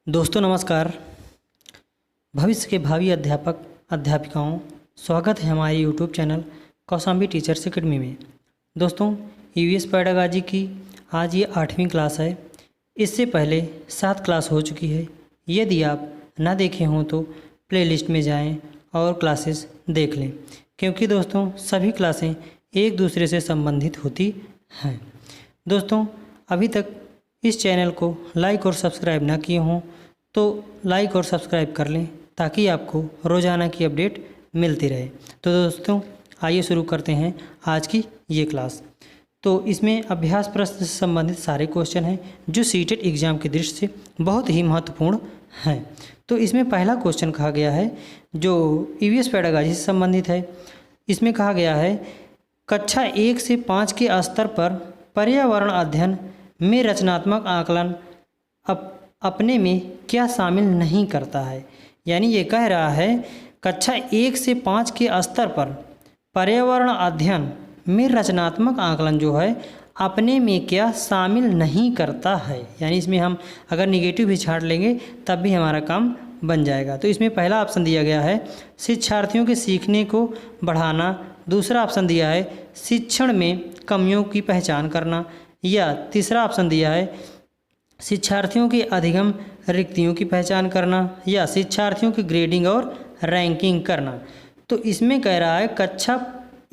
दोस्तों नमस्कार। भविष्य के भावी अध्यापक अध्यापिकाओं, स्वागत है हमारे YouTube channel Kaushambi teachers academy में। दोस्तों ईवीएस पेडागॉजी की आज ये 8वीं क्लास है। इससे पहले 7 क्लास हो चुकी है। यदि आप ना देखे हों तो प्लेलिस्ट में जाएं और क्लासेस देख लें, क्योंकि दोस्तों सभी क्लासें एक दूसरे से संबंधित होती हैं। दोस्तों अभी तक इस चैनल को लाइक और सब्सक्राइब ना किए हों तो लाइक और सब्सक्राइब कर लें, ताकि आपको रोज़ाना की अपडेट मिलती रहे। तो दोस्तों आइए शुरू करते हैं आज की ये क्लास। तो इसमें अभ्यास प्रश्न से संबंधित सारे क्वेश्चन हैं जो सीटेट एग्ज़ाम की दृष्टि से बहुत ही महत्वपूर्ण हैं। तो इसमें पहला क्वेश्चन कहा गया है जो ईवीएस पेडागॉजी से संबंधित है। इसमें कहा गया है कक्षा 1 से 5 के स्तर पर पर्यावरण अध्ययन में रचनात्मक आकलन अपने में क्या शामिल नहीं करता है। यानी ये कह रहा है कक्षा 1 से 5 के स्तर पर पर्यावरण अध्ययन में रचनात्मक आकलन जो है अपने में क्या शामिल नहीं करता है। यानी इसमें हम अगर निगेटिव भी छाट लेंगे तब भी हमारा काम बन जाएगा। तो इसमें पहला ऑप्शन दिया गया है शिक्षार्थियों के सीखने को बढ़ाना। दूसरा ऑप्शन दिया है शिक्षण में कमियों की पहचान करना। या तीसरा ऑप्शन दिया है शिक्षार्थियों के अधिगम रिक्तियों की पहचान करना। या शिक्षार्थियों की ग्रेडिंग और रैंकिंग करना। तो इसमें कह रहा है कक्षा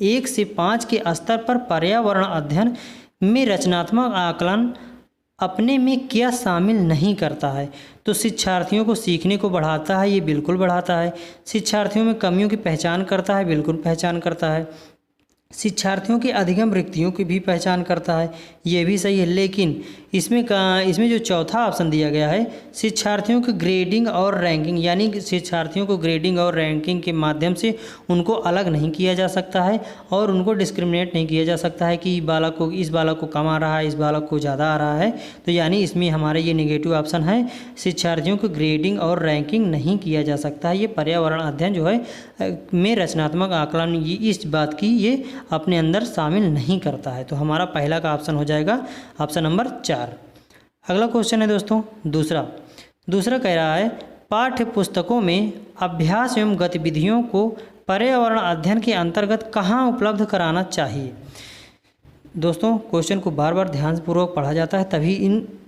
1 से 5 के स्तर पर पर्यावरण अध्ययन में रचनात्मक आकलन अपने में क्या शामिल नहीं करता है। तो शिक्षार्थियों को सीखने को बढ़ाता है, ये बिल्कुल बढ़ाता है। शिक्षार्थियों में कमियों की पहचान करता है, बिल्कुल पहचान करता है। शिक्षार्थियों की अधिगम रिक्तियों की भी पहचान करता है, ये भी सही है। लेकिन इसमें जो चौथा ऑप्शन दिया गया है शिक्षार्थियों की ग्रेडिंग और रैंकिंग, यानी कि शिक्षार्थियों को ग्रेडिंग और रैंकिंग के माध्यम से उनको अलग नहीं किया जा सकता है और उनको डिस्क्रिमिनेट नहीं किया जा सकता है कि इस बालक को कम आ रहा है, इस बालक को ज़्यादा आ रहा है। तो यानी इसमें हमारे ये नेगेटिव ऑप्शन है, शिक्षार्थियों को ग्रेडिंग और रैंकिंग नहीं किया जा सकता है। ये पर्यावरण अध्ययन जो है में रचनात्मक आकलन इस बात की ये अपने अंदर शामिल नहीं करता है। तो हमारा पहला का ऑप्शन हो जाएगा ऑप्शन नंबर 4। अगला क्वेश्चन है दोस्तों दूसरा कह रहा है पाठ्य पुस्तकों में अभ्यास एवं गतिविधियों को पर्यावरण अध्ययन के अंतर्गत कहाँ उपलब्ध कराना चाहिए। दोस्तों क्वेश्चन को बार बार ध्यानपूर्वक पढ़ा जाता है, तभी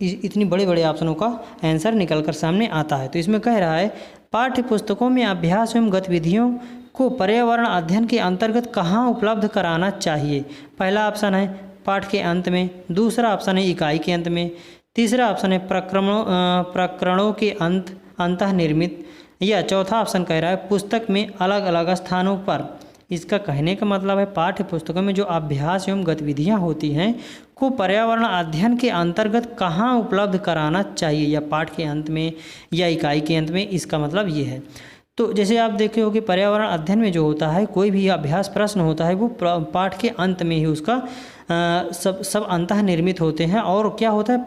इतनी बड़े बड़े ऑप्शनों का आंसर निकल कर सामने आता है। तो इसमें कह रहा है पाठ्य पुस्तकों में अभ्यास एवं गतिविधियों को पर्यावरण अध्ययन के अंतर्गत कहाँ उपलब्ध कराना चाहिए। पहला ऑप्शन है पाठ के अंत में, दूसरा ऑप्शन है इकाई के अंत में, तीसरा ऑप्शन है प्रकरणों के अंतःनिर्मित, या चौथा ऑप्शन कह रहा है पुस्तक में अलग अलग स्थानों पर। इसका कहने का मतलब है पाठ्य पुस्तकों में जो अभ्यास एवं गतिविधियाँ होती हैं को पर्यावरण अध्ययन के अंतर्गत कहाँ उपलब्ध कराना चाहिए, या पाठ के अंत में या इकाई के अंत में। इसका मतलब ये है। तो जैसे आप देखे हो कि पर्यावरण अध्ययन में जो होता है कोई भी अभ्यास प्रश्न होता है वो पाठ के अंत में ही उसका सब अंतःनिर्मित होते हैं। और क्या होता है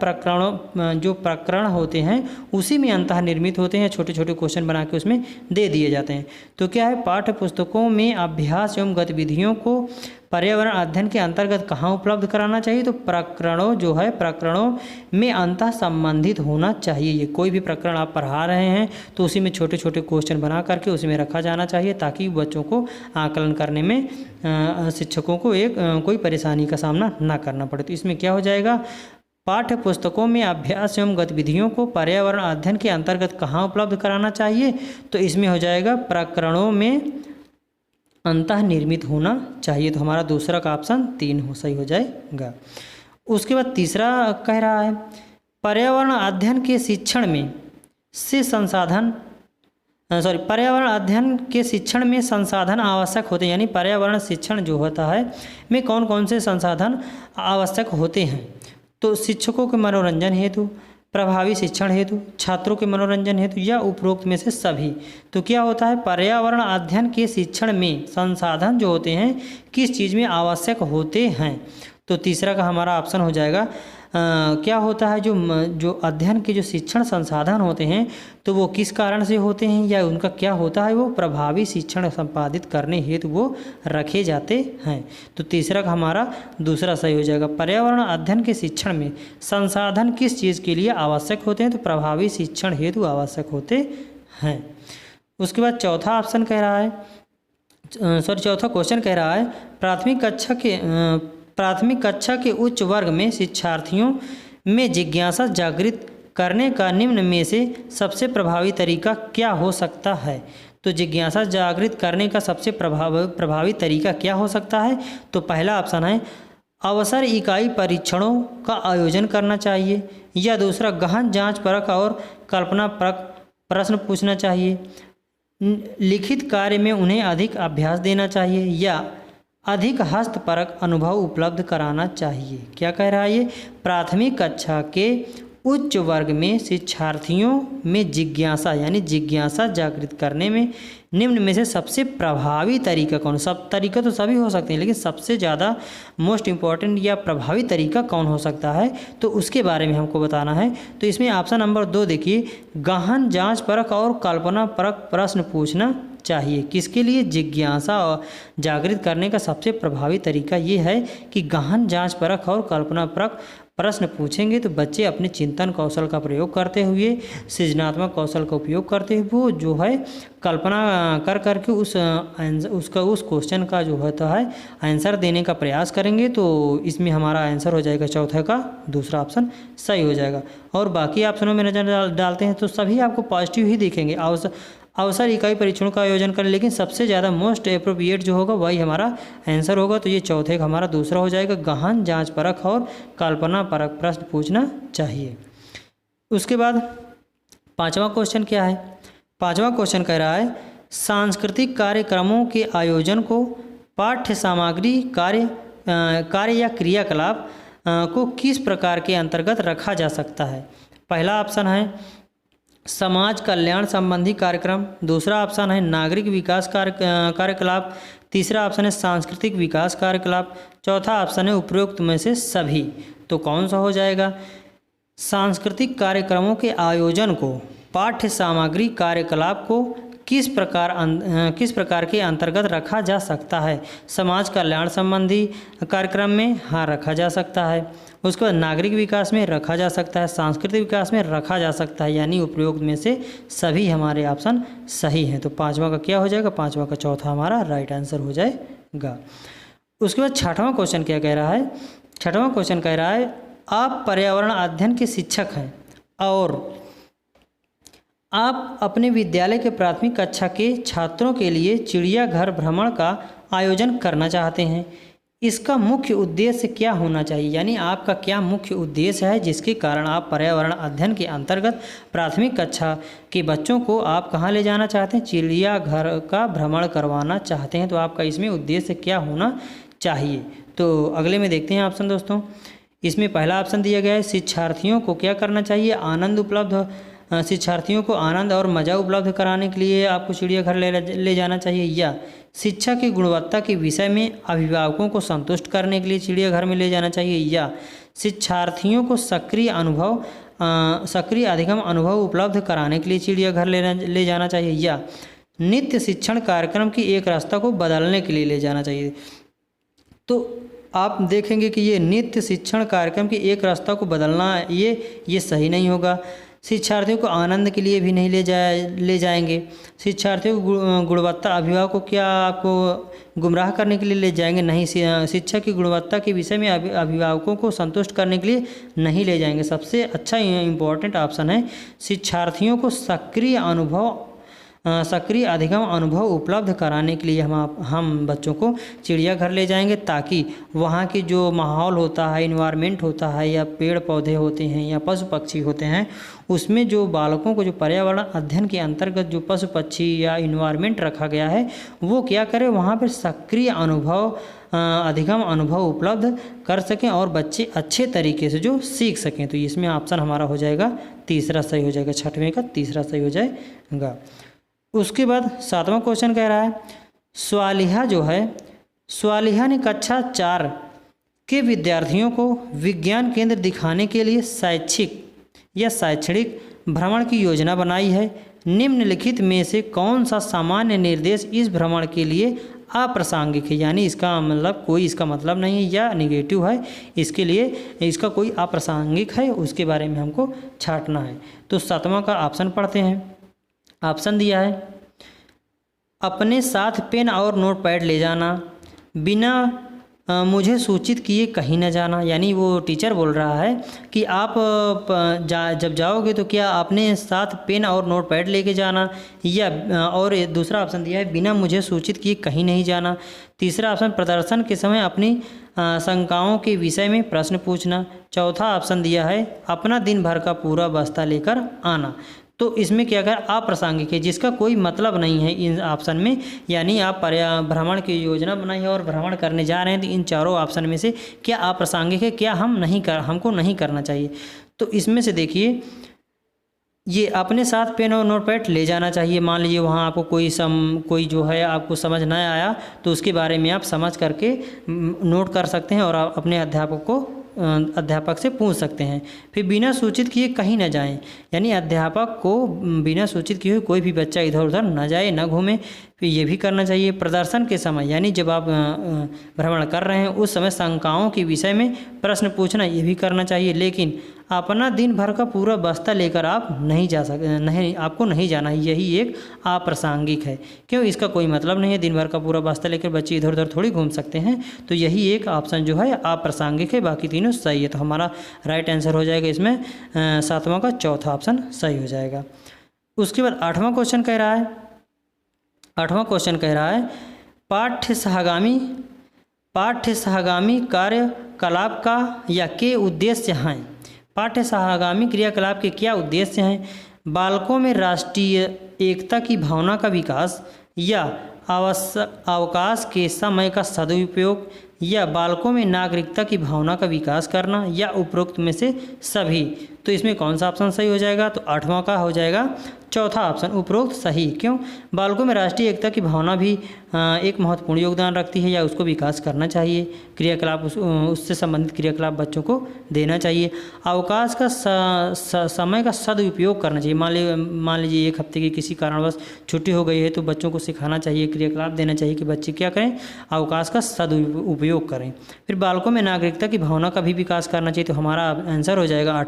जो प्रकरण होते हैं उसी में अंतःनिर्मित होते हैं, छोटे छोटे क्वेश्चन बना के उसमें दे दिए जाते हैं। तो क्या है पाठ्य पुस्तकों में अभ्यास एवं गतिविधियों को पर्यावरण अध्ययन के अंतर्गत कहाँ उपलब्ध कराना चाहिए। तो प्रकरणों में अंतः संबंधित होना चाहिए। ये कोई भी प्रकरण आप पढ़ा रहे हैं तो उसी में छोटे छोटे क्वेश्चन बना करके उसी में रखा जाना चाहिए, ताकि बच्चों को आकलन करने में शिक्षकों को कोई परेशानी का सामना ना करना पड़े। तो इसमें क्या हो जाएगा पाठ्य पुस्तकों में अभ्यास एवं गतिविधियों को पर्यावरण अध्ययन के अंतर्गत कहाँ उपलब्ध कराना चाहिए। तो इसमें हो जाएगा प्रकरणों में अंतःनिर्मित होना चाहिए। तो हमारा दूसरा का ऑप्शन 3 सही हो जाएगा। उसके बाद तीसरा कह रहा है पर्यावरण अध्ययन के शिक्षण में पर्यावरण अध्ययन के शिक्षण में संसाधन आवश्यक होते हैं। यानी पर्यावरण शिक्षण जो होता है में कौन कौन से संसाधन आवश्यक होते हैं। तो शिक्षकों के मनोरंजन हेतु, प्रभावी शिक्षण हेतु, छात्रों के मनोरंजन हेतु, या उपरोक्त में से सभी। तो क्या होता है पर्यावरण अध्ययन के शिक्षण में संसाधन जो होते हैं किस चीज़ में आवश्यक होते हैं। तो तीसरा का हमारा ऑप्शन हो जाएगा क्या होता है, जो अध्ययन के जो शिक्षण संसाधन होते हैं तो वो किस कारण से होते हैं या उनका क्या होता है, वो प्रभावी शिक्षण संपादित करने हेतु वो रखे जाते हैं। तो तीसरा का हमारा दूसरा सही हो जाएगा। पर्यावरण अध्ययन के शिक्षण में संसाधन किस चीज़ के लिए आवश्यक होते हैं, तो प्रभावी शिक्षण हेतु आवश्यक होते हैं। उसके बाद चौथा ऑप्शन कह रहा है, चौथा क्वेश्चन कह रहा है, प्राथमिक कक्षा के उच्च वर्ग में शिक्षार्थियों में जिज्ञासा जागृत करने का निम्न में से सबसे प्रभावी तरीका क्या हो सकता है। तो जिज्ञासा जागृत करने का सबसे प्रभावी तरीका क्या हो सकता है, तो पहला ऑप्शन है अवसर इकाई परीक्षणों का आयोजन करना चाहिए, या दूसरा गहन जांच परख और कल्पना परख प्रश्न पूछना चाहिए, लिखित कार्य में उन्हें अधिक अभ्यास देना चाहिए, या अधिक हस्तपरक अनुभव उपलब्ध कराना चाहिए। क्या कह रहा है ये, प्राथमिक कक्षा के उच्च वर्ग में शिक्षार्थियों में जिज्ञासा यानी जिज्ञासा जागृत करने में निम्न में से सबसे प्रभावी तरीका कौन, सब तरीका तो सभी हो सकते हैं लेकिन सबसे ज़्यादा मोस्ट इम्पॉर्टेंट या प्रभावी तरीका कौन हो सकता है, तो उसके बारे में हमको बताना है। तो इसमें ऑप्शन नंबर 2 देखिए, गहन जांच परख और कल्पना परख प्रश्न पूछना चाहिए। किसके लिए, जिज्ञासा जागृत करने का सबसे प्रभावी तरीका ये है कि गहन जांच परख और कल्पना परख प्रश्न पूछेंगे तो बच्चे अपने चिंतन कौशल का प्रयोग करते हुए, सृजनात्मक कौशल का उपयोग करते हुए वो जो है कल्पना कर करके उस क्वेश्चन का जो होता है आंसर देने का प्रयास करेंगे। तो इसमें हमारा आंसर हो जाएगा चौथे का दूसरा ऑप्शन सही हो जाएगा। और बाकी ऑप्शनों में नजर डालते हैं तो सभी आपको पॉजिटिव ही दिखेंगे। अवसर इकाई परीक्षणों का आयोजन करें, लेकिन सबसे ज़्यादा मोस्ट अप्रोप्रिएट जो होगा वही हमारा आंसर होगा। तो ये चौथे का हमारा दूसरा हो जाएगा, गहन जांच परख और कल्पना परख प्रश्न पूछना चाहिए। उसके बाद पांचवा क्वेश्चन क्या है, पांचवा क्वेश्चन कह रहा है सांस्कृतिक कार्यक्रमों के आयोजन को पाठ्य सामग्री कार्य या क्रियाकलाप को किस प्रकार के अंतर्गत रखा जा सकता है। पहला ऑप्शन है समाज कल्याण संबंधी कार्यक्रम, दूसरा ऑप्शन है नागरिक विकास कार्यकलाप, तीसरा ऑप्शन है सांस्कृतिक विकास कार्यकलाप, चौथा ऑप्शन है उपरोक्त में से सभी। तो कौन सा हो जाएगा, सांस्कृतिक कार्यक्रमों के आयोजन को पाठ्य सामग्री कार्यकलाप को किस प्रकार के अंतर्गत रखा जा सकता है। समाज कल्याण संबंधी कार्यक्रम में हाँ रखा जा सकता है, उसके बाद नागरिक विकास में रखा जा सकता है, सांस्कृतिक विकास में रखा जा सकता है, यानी उपयोग में से सभी हमारे ऑप्शन सही हैं। तो पांचवा का क्या हो जाएगा, पांचवा का चौथा हमारा राइट आंसर हो जाएगा। उसके बाद छठवां क्वेश्चन क्या कह रहा है, छठवां क्वेश्चन कह रहा है आप पर्यावरण अध्ययन के शिक्षक हैं और आप अपने विद्यालय के प्राथमिक कक्षा के छात्रों के लिए चिड़ियाघर भ्रमण का आयोजन करना चाहते हैं। इसका मुख्य उद्देश्य क्या होना चाहिए, यानी आपका क्या मुख्य उद्देश्य है जिसके कारण आप पर्यावरण अध्ययन के अंतर्गत प्राथमिक कक्षा के बच्चों को आप कहाँ ले जाना चाहते हैं, चिड़ियाघर का भ्रमण करवाना चाहते हैं। तो आपका इसमें उद्देश्य क्या होना चाहिए। तो अगले में देखते हैं ऑप्शन दोस्तों। इसमें पहला ऑप्शन दिया गया है शिक्षार्थियों को क्या करना चाहिए, आनंद उपलब्ध शिक्षार्थियों को आनंद और मज़ा उपलब्ध कराने के लिए आपको चिड़ियाघर ले जाना चाहिए, या शिक्षा की गुणवत्ता के विषय में अभिभावकों को संतुष्ट करने के लिए चिड़ियाघर में ले जाना चाहिए, या शिक्षार्थियों को सक्रिय अधिगम अनुभव उपलब्ध कराने के लिए चिड़ियाघर ले जाना चाहिए, या नित्य शिक्षण कार्यक्रम की एक रास्ता को बदलने के लिए ले जाना चाहिए। तो आप देखेंगे कि ये नित्य शिक्षण कार्यक्रम की एक रास्ता को बदलना ये सही नहीं होगा। शिक्षार्थियों को आनंद के लिए भी नहीं ले जाएंगे। शिक्षार्थियों को गुणवत्ता अभिभावकों को क्या आपको गुमराह करने के लिए ले जाएंगे, नहीं। शिक्षा की गुणवत्ता के विषय में अभिभावकों को संतुष्ट करने के लिए नहीं ले जाएंगे। सबसे अच्छा इम्पॉर्टेंट ऑप्शन है शिक्षार्थियों को सक्रिय अधिगम अनुभव उपलब्ध कराने के लिए हम बच्चों को चिड़ियाघर ले जाएंगे, ताकि वहाँ की जो माहौल होता है, इन्वायरमेंट होता है, या पेड़ पौधे होते हैं या पशु पक्षी होते हैं, उसमें जो बालकों को जो पर्यावरण अध्ययन के अंतर्गत जो पशु पक्षी या इन्वायरमेंट रखा गया है वो क्या करे, वहाँ पर सक्रिय अधिगम अनुभव उपलब्ध कर सकें और बच्चे अच्छे तरीके से जो सीख सकें। तो इसमें ऑप्शन हमारा हो जाएगा तीसरा सही हो जाएगा, छठवें का तीसरा सही हो जाएगा। उसके बाद सातवां क्वेश्चन कह रहा है स्वालिहा ने कक्षा के विद्यार्थियों को विज्ञान केंद्र दिखाने के लिए शैक्षिक या शैक्षणिक भ्रमण की योजना बनाई है। निम्नलिखित में से कौन सा सामान्य निर्देश इस भ्रमण के लिए अप्रासंगिक है, यानी इसका मतलब कोई इसका मतलब नहीं है या निगेटिव है, इसके लिए इसका कोई अप्रासंगिक है, उसके बारे में हमको छांटना है। तो 7वां का ऑप्शन पढ़ते हैं। ऑप्शन दिया है अपने साथ पेन और नोटपैड ले जाना, बिना मुझे सूचित किए कहीं न जाना, यानी वो टीचर बोल रहा है कि आप जब जाओगे तो क्या अपने साथ पेन और नोटपैड लेके जाना, या और दूसरा ऑप्शन दिया है बिना मुझे सूचित किए कहीं नहीं जाना। तीसरा ऑप्शन प्रदर्शन के समय अपनी शंकाओं के विषय में प्रश्न पूछना। चौथा ऑप्शन दिया है अपना दिन भर का पूरा बस्ता लेकर आना। तो इसमें क्या कर अप्रासंगिक है, जिसका कोई मतलब नहीं है इन ऑप्शन में, यानी आप भ्रमण की योजना बनाई है और भ्रमण करने जा रहे हैं, तो इन चारों ऑप्शन में से क्या अप्रासंगिक है, क्या हमको नहीं करना चाहिए। तो इसमें से देखिए, ये अपने साथ पेन और नोटपैड ले जाना चाहिए। मान लीजिए वहाँ आपको कोई जो है आपको समझ ना आया तो उसके बारे में आप समझ करके नोट कर सकते हैं और आप अपने अध्यापक से पूछ सकते हैं। फिर बिना सूचित किए कहीं न जाएं, यानी अध्यापक को बिना सूचित किए कोई भी बच्चा इधर उधर न जाए, न घूमे, फिर ये भी करना चाहिए। प्रदर्शन के समय, यानी जब आप भ्रमण कर रहे हैं उस समय शंकाओं के विषय में प्रश्न पूछना, ये भी करना चाहिए। लेकिन अपना दिन भर का पूरा बस्ता लेकर आप आपको नहीं जाना है, यही एक अप्रासंगिक है। क्यों, इसका कोई मतलब नहीं है, दिन भर का पूरा बस्ता लेकर बच्चे इधर उधर थोड़ी घूम सकते हैं। तो यही एक ऑप्शन जो है अप्रासंगिक है, बाकी तीनों सही है। तो हमारा राइट आंसर हो जाएगा इसमें 7वां का चौथा ऑप्शन सही हो जाएगा। उसके बाद 8वां क्वेश्चन कह रहा है पाठ्य सहगामी कार्यकलाप का या के उद्देश्य हैं। पाठ्य सहगामी क्रियाकलाप के क्या उद्देश्य हैं? बालकों में राष्ट्रीय एकता की भावना का विकास, या अवकाश के समय का सदुपयोग, या बालकों में नागरिकता की भावना का विकास करना, या उपरोक्त में से सभी। तो इसमें कौन सा ऑप्शन सही हो जाएगा? तो 8वां का हो जाएगा चौथा ऑप्शन, उपरोक्त सही। क्यों? बालकों में राष्ट्रीय एकता की भावना भी एक महत्वपूर्ण योगदान रखती है, या उसको विकास करना चाहिए। क्रियाकलाप उससे संबंधित क्रियाकलाप बच्चों को देना चाहिए। अवकाश का समय का सदुपयोग करना चाहिए। मान लीजिए 1 हफ्ते की किसी कारणवश छुट्टी हो गई है तो बच्चों को सिखाना चाहिए, क्रियाकलाप देना चाहिए कि बच्चे क्या करें, अवकाश का सदुपयोग करें। फिर बालकों में नागरिकता की भावना का भी विकास करना चाहिए। तो हमारा आंसर हो जाएगा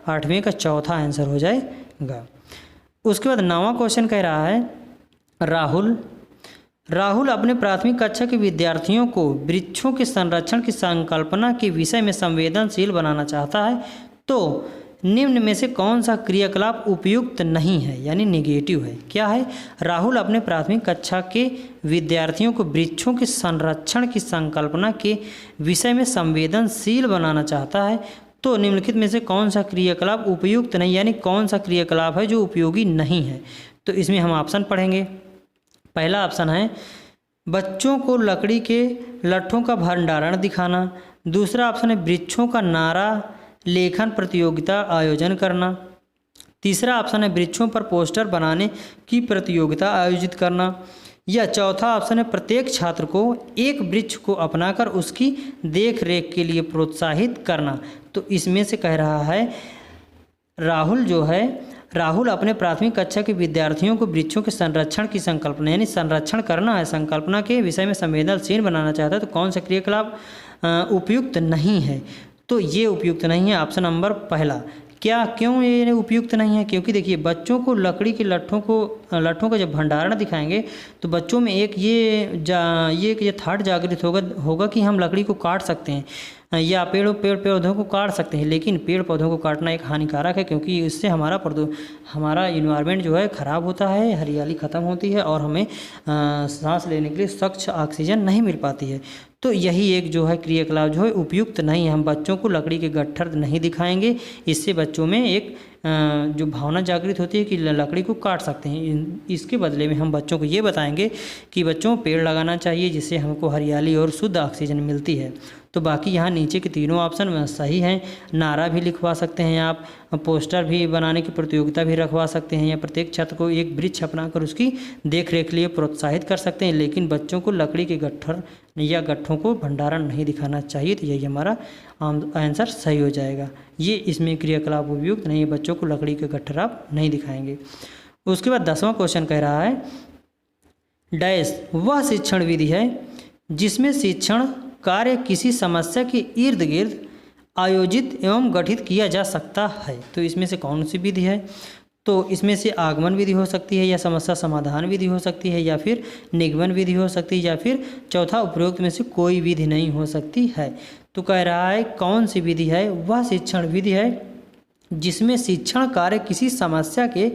8वें का चौथा आंसर हो जाएगा। उसके बाद 9वां क्वेश्चन कह रहा है राहुल अपने प्राथमिक कक्षा के विद्यार्थियों को वृक्षों के संरक्षण की संकल्पना के विषय में संवेदनशील बनाना चाहता है। तो निम्न में से कौन सा क्रियाकलाप उपयुक्त नहीं है, यानी नेगेटिव है? क्या है? राहुल अपने प्राथमिक कक्षा के विद्यार्थियों को वृक्षों के संरक्षण की संकल्पना के विषय में संवेदनशील बनाना चाहता है। तो निम्नलिखित में से कौन सा क्रियाकलाप उपयुक्त नहीं, यानी कौन सा क्रियाकलाप है जो उपयोगी नहीं है? तो इसमें हम ऑप्शन पढ़ेंगे। पहला ऑप्शन है बच्चों को लकड़ी के लट्ठों का भंडारण दिखाना। दूसरा ऑप्शन है वृक्षों का नारा लेखन प्रतियोगिता आयोजन करना। तीसरा ऑप्शन है वृक्षों पर पोस्टर बनाने की प्रतियोगिता आयोजित करना। या चौथा ऑप्शन है प्रत्येक छात्र को एक वृक्ष को अपनाकर उसकी देख रेख के लिए प्रोत्साहित करना। तो इसमें से कह रहा है राहुल अपने प्राथमिक कक्षा के विद्यार्थियों को वृक्षों के संरक्षण की संकल्पना, यानी संरक्षण करना है, संकल्पना के विषय में संवेदनशील बनाना चाहता है। तो कौन सा क्रियाकलाप उपयुक्त नहीं है? तो ये उपयुक्त नहीं है ऑप्शन नंबर पहला। क्यों ये उपयुक्त नहीं है? क्योंकि देखिए बच्चों को लकड़ी के लट्ठों का जब भंडारण दिखाएंगे तो बच्चों में एक ये थाट जागृत होगा कि हम लकड़ी को काट सकते हैं या पेड़ पौधों को काट सकते हैं। लेकिन पेड़ पौधों को काटना एक हानिकारक है, क्योंकि इससे हमारा इन्वायरमेंट जो है ख़राब होता है, हरियाली ख़त्म होती है और हमें सांस लेने के लिए स्वच्छ ऑक्सीजन नहीं मिल पाती है। तो यही एक जो है क्रियाकलाप जो है उपयुक्त नहीं है। हम बच्चों को लकड़ी के गट्ठर नहीं दिखाएंगे, इससे बच्चों में एक जो भावना जागृत होती है कि लकड़ी को काट सकते हैं। इसके बदले में हम बच्चों को ये बताएंगे कि बच्चों पेड़ लगाना चाहिए, जिससे हमको हरियाली और शुद्ध ऑक्सीजन मिलती है। तो बाकी यहाँ नीचे के तीनों ऑप्शन सही हैं। नारा भी लिखवा सकते हैं आप, पोस्टर भी बनाने की प्रतियोगिता भी रखवा सकते हैं, या प्रत्येक छात्र को एक वृक्ष अपनाकर उसकी देख रेख के लिए प्रोत्साहित कर सकते हैं। लेकिन बच्चों को लकड़ी के गट्ठर या गट्ठों को भंडारण नहीं दिखाना चाहिए। तो यही हमारा आंसर सही हो जाएगा। ये इसमें क्रियाकलाप उपयुक्त नहीं है, बच्चों को लकड़ी के गट्ठर आप नहीं दिखाएंगे। उसके बाद 10वां क्वेश्चन कह रहा है डैश वह शिक्षण विधि है जिसमें शिक्षण कार्य किसी समस्या के इर्द गिर्द आयोजित एवं गठित किया जा सकता है। तो इसमें से कौन सी विधि है? तो इसमें से आगमन विधि हो सकती है, या समस्या समाधान विधि हो सकती है, या फिर निगमन विधि हो सकती है, या फिर चौथा उपरोक्त में से कोई विधि नहीं हो सकती है। तो कह रहा है कौन सी विधि है? वह शिक्षण विधि है जिसमें शिक्षण कार्य किसी समस्या के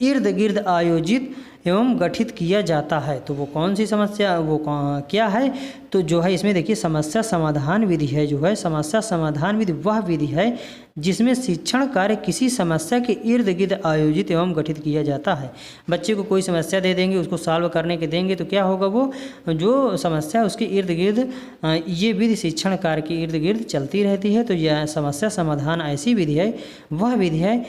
इर्द गिर्द आयोजित एवं गठित किया जाता है। तो वो कौन सी समस्या, वो क्या है? तो जो है इसमें देखिए समस्या समाधान विधि है। जो है समस्या समाधान विधि वह विधि है जिसमें शिक्षण कार्य किसी समस्या के इर्द गिर्द आयोजित एवं गठित किया जाता है। बच्चे को कोई समस्या दे देंगे, उसको सॉल्व करने के देंगे, तो क्या होगा, वो जो समस्या उसके इर्द गिर्द ये विधि शिक्षण कार्य के इर्द गिर्द चलती रहती है। तो यह समस्या समाधान ऐसी विधि है, वह विधि है,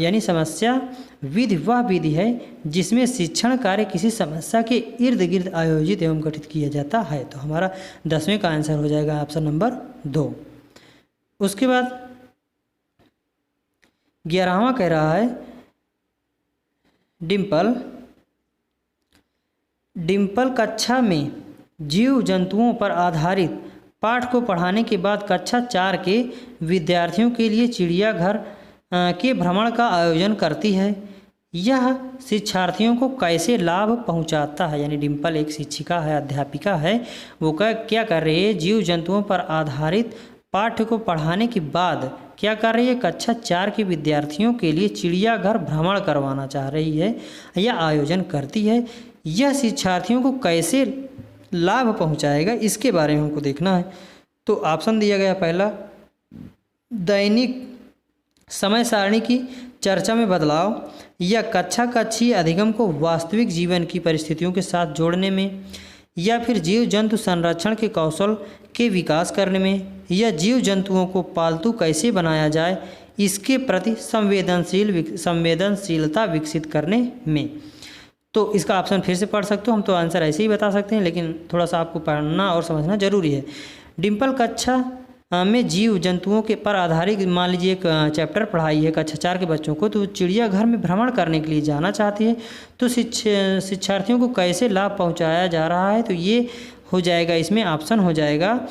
यानी समस्या विधि वह विधि है जिसमें शिक्षण कार्य किसी समस्या के इर्द गिर्द आयोजित एवं गठित किया जाता है। तो हमारा 10वें का आंसर हो जाएगा ऑप्शन नंबर 2। उसके बाद 11वां कह रहा है डिम्पल कक्षा में जीव जंतुओं पर आधारित पाठ को पढ़ाने के बाद कक्षा 4 के विद्यार्थियों के लिए चिड़ियाघर के भ्रमण का आयोजन करती है। यह शिक्षार्थियों को कैसे लाभ पहुंचाता है? यानी डिम्पल एक शिक्षिका है, अध्यापिका है, वो क्या कर रही है? जीव जंतुओं पर आधारित पाठ्य को पढ़ाने के बाद क्या कर रही है? कक्षा 4 के विद्यार्थियों के लिए चिड़ियाघर भ्रमण करवाना चाह रही है या आयोजन करती है। यह शिक्षार्थियों को कैसे लाभ पहुंचाएगा, इसके बारे में हमको देखना है। तो ऑप्शन दिया गया पहला, दैनिक समय सारणी की चर्चा में बदलाव, या कक्षा कक्षीय अधिगम को वास्तविक जीवन की परिस्थितियों के साथ जोड़ने में, या फिर जीव जंतु संरक्षण के कौशल के विकास करने में, या जीव जंतुओं को पालतू कैसे बनाया जाए इसके प्रति संवेदनशीलता विकसित करने में। तो इसका ऑप्शन फिर से पढ़ सकते हो, हम तो आंसर ऐसे ही बता सकते हैं, लेकिन थोड़ा सा आपको पढ़ना और समझना जरूरी है। डिम्पल कक्षा में जीव जंतुओं के पर आधारित मान लीजिए एक चैप्टर पढ़ाई है कक्षा 4 के बच्चों को, तो चिड़ियाघर में भ्रमण करने के लिए जाना चाहती है। तो शिक्षार्थियों को कैसे लाभ पहुंचाया जा रहा है? तो ये हो जाएगा, इसमें ऑप्शन हो जाएगा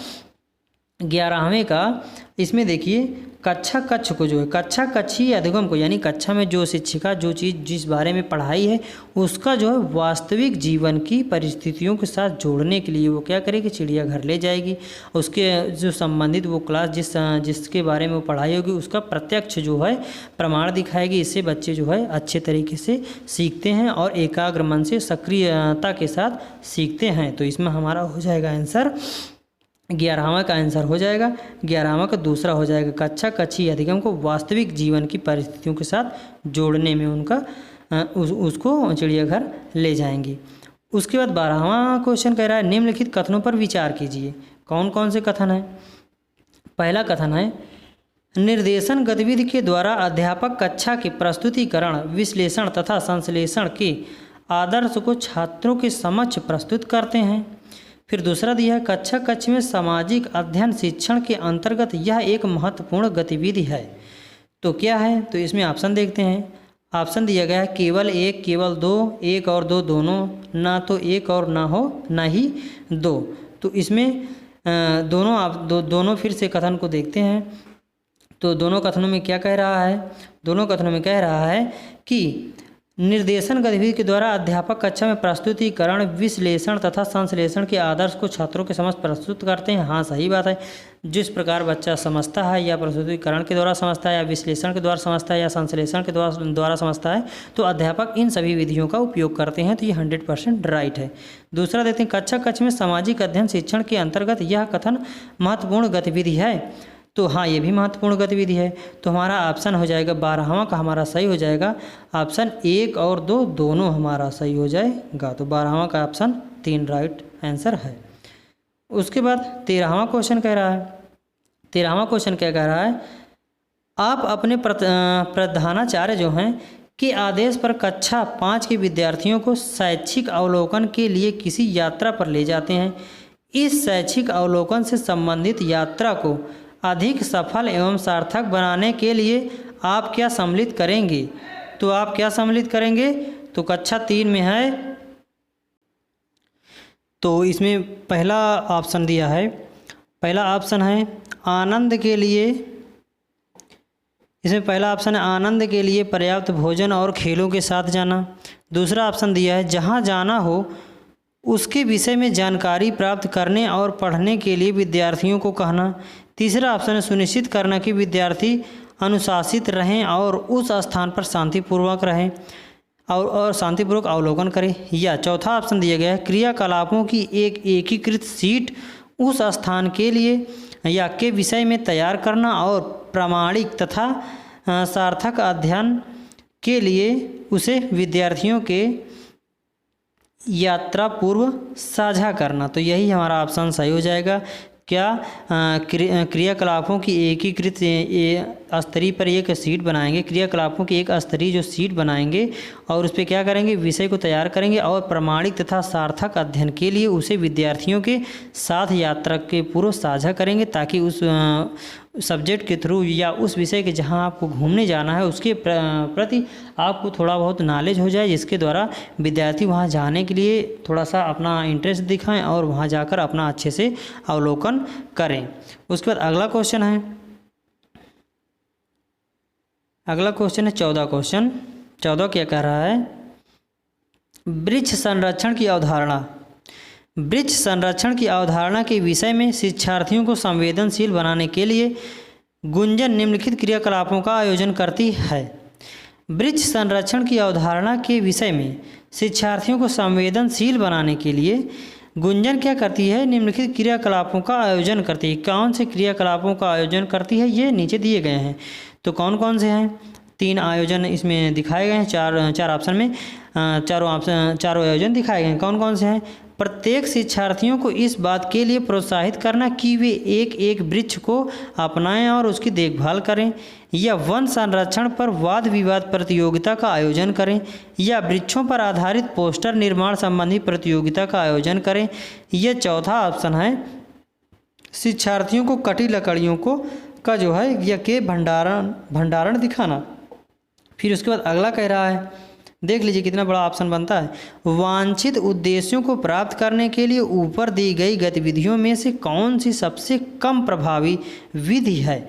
11वें का। इसमें देखिए कक्षा कक्ष को जो है कक्षा कक्षीय अधिगम को, यानी कक्षा में जो शिक्षिका जो चीज़ जिस बारे में पढ़ाई है उसका जो है वास्तविक जीवन की परिस्थितियों के साथ जोड़ने के लिए वो क्या करेगी? चिड़ियाघर ले जाएगी। उसके जो संबंधित वो क्लास जिसके बारे में वो पढ़ाई होगी उसका प्रत्यक्ष जो है प्रमाण दिखाएगी। इससे बच्चे जो है अच्छे तरीके से सीखते हैं और एकाग्र मन से सक्रियता के साथ सीखते हैं। तो इसमें हमारा हो जाएगा आंसर 11वां का आंसर हो जाएगा। 11वां का दूसरा हो जाएगा, कक्षा कक्षीय अधिगम को वास्तविक जीवन की परिस्थितियों के साथ जोड़ने में उनका उसको चिड़ियाघर ले जाएंगी। उसके बाद 12वां क्वेश्चन कह रहा है निम्नलिखित कथनों पर विचार कीजिए। कौन कौन से कथन है? पहला कथन है निर्देशन गतिविधि के द्वारा अध्यापक कक्षा के प्रस्तुतिकरण, विश्लेषण तथा संश्लेषण के आदर्श को छात्रों के समक्ष प्रस्तुत करते हैं। फिर दूसरा दिया है कक्षा कक्ष में सामाजिक अध्ययन शिक्षण के अंतर्गत यह एक महत्वपूर्ण गतिविधि है। तो क्या है? तो इसमें ऑप्शन देखते हैं। ऑप्शन दिया गया है केवल एक, केवल दो, एक और दो दोनों, ना तो एक और ना हो ना ही दो। तो इसमें दोनों फिर से कथन को देखते हैं। तो दोनों कथनों में क्या कह रहा है? दोनों कथनों में कह रहा है कि निर्देशन गतिविधि के द्वारा अध्यापक कक्षा में प्रस्तुतिकरण, विश्लेषण तथा संश्लेषण के आदर्श को छात्रों के समक्ष प्रस्तुत करते हैं। हाँ, सही बात है। जिस प्रकार बच्चा समझता है या प्रस्तुतिकरण के द्वारा समझता है या विश्लेषण के द्वारा समझता है या संश्लेषण के द्वारा समझता है, तो अध्यापक इन सभी विधियों का उपयोग करते हैं। तो ये 100% राइट है। दूसरा देखते हैं कक्षा कक्ष में सामाजिक अध्ययन शिक्षण के अंतर्गत यह कथन महत्वपूर्ण गतिविधि है। तो हाँ, ये भी महत्वपूर्ण गतिविधि है। तो हमारा ऑप्शन हो जाएगा 12वां का हमारा सही हो जाएगा। ऑप्शन 1 और 2 दोनों हमारा सही हो जाएगा। तो 12वां का ऑप्शन 3 राइट आंसर है। उसके बाद 13वां क्वेश्चन कह रहा है, 13वां क्वेश्चन क्या कह रहा है, आप अपने प्रधानाचार्य जो हैं के आदेश पर कक्षा 5 के विद्यार्थियों को शैक्षिक अवलोकन के लिए किसी यात्रा पर ले जाते हैं। इस शैक्षिक अवलोकन से संबंधित यात्रा को अधिक सफल एवं सार्थक बनाने के लिए आप क्या सम्मिलित करेंगे? तो आप क्या सम्मिलित करेंगे? तो कक्षा 3 में है, तो इसमें पहला ऑप्शन दिया है, पहला ऑप्शन है आनंद के लिए, इसमें पहला ऑप्शन है आनंद के लिए पर्याप्त भोजन और खेलों के साथ जाना। दूसरा ऑप्शन दिया है जहाँ जाना हो उसके विषय में जानकारी प्राप्त करने और पढ़ने के लिए विद्यार्थियों को कहना। तीसरा ऑप्शन है सुनिश्चित करना कि विद्यार्थी अनुशासित रहें और उस स्थान पर शांतिपूर्वक रहें और शांतिपूर्वक अवलोकन करें। या चौथा ऑप्शन दिया गया है क्रियाकलापों की एक एकीकृत सीट उस स्थान के लिए या के विषय में तैयार करना और प्रामाणिक तथा सार्थक अध्ययन के लिए उसे विद्यार्थियों के यात्रा पूर्व साझा करना। तो यही हमारा ऑप्शन सही हो जाएगा। क्या क्रियाकलापों की एकीकृत स्तरीय पर एक सीट बनाएंगे, क्रियाकलापों की एक स्तरीय जो सीट बनाएंगे और उस पर क्या करेंगे, विषय को तैयार करेंगे और प्रामाणिक तथा सार्थक अध्ययन के लिए उसे विद्यार्थियों के साथ यात्रा के पूर्व साझा करेंगे, ताकि उस सब्जेक्ट के थ्रू या उस विषय के जहां आपको घूमने जाना है उसके प्रति आपको थोड़ा बहुत नॉलेज हो जाए, जिसके द्वारा विद्यार्थी वहां जाने के लिए थोड़ा सा अपना इंटरेस्ट दिखाएं और वहां जाकर अपना अच्छे से अवलोकन करें। उसके बाद अगला क्वेश्चन है, अगला क्वेश्चन है 14 क्वेश्चन। 14 क्या कह रहा है, वृक्ष संरक्षण की अवधारणा। वृक्ष संरक्षण की अवधारणा के विषय में शिक्षार्थियों को संवेदनशील बनाने के लिए गुंजन निम्नलिखित क्रियाकलापों का आयोजन करती है। वृक्ष संरक्षण की अवधारणा के विषय में शिक्षार्थियों को संवेदनशील बनाने के लिए गुंजन क्या करती है, निम्नलिखित क्रियाकलापों का आयोजन करती है। कौन से क्रियाकलापों का आयोजन करती है, ये नीचे दिए गए हैं। तो कौन कौन से हैं? 3 आयोजन इसमें दिखाए गए हैं, चार ऑप्शन में चारों आयोजन दिखाए गए हैं। कौन कौन से हैं? प्रत्येक शिक्षार्थियों को इस बात के लिए प्रोत्साहित करना कि वे एक एक वृक्ष को अपनाएं और उसकी देखभाल करें, या वन संरक्षण पर वाद विवाद प्रतियोगिता का आयोजन करें, या वृक्षों पर आधारित पोस्टर निर्माण संबंधी प्रतियोगिता का आयोजन करें। यह चौथा ऑप्शन है शिक्षार्थियों को कटी लकड़ियों का जो है या के भंडारण दिखाना। फिर उसके बाद अगला कह रहा है, देख लीजिए कितना बड़ा ऑप्शन बनता है, वांछित उद्देश्यों को प्राप्त करने के लिए ऊपर दी गई गतिविधियों में से कौन सी सबसे कम प्रभावी विधि है।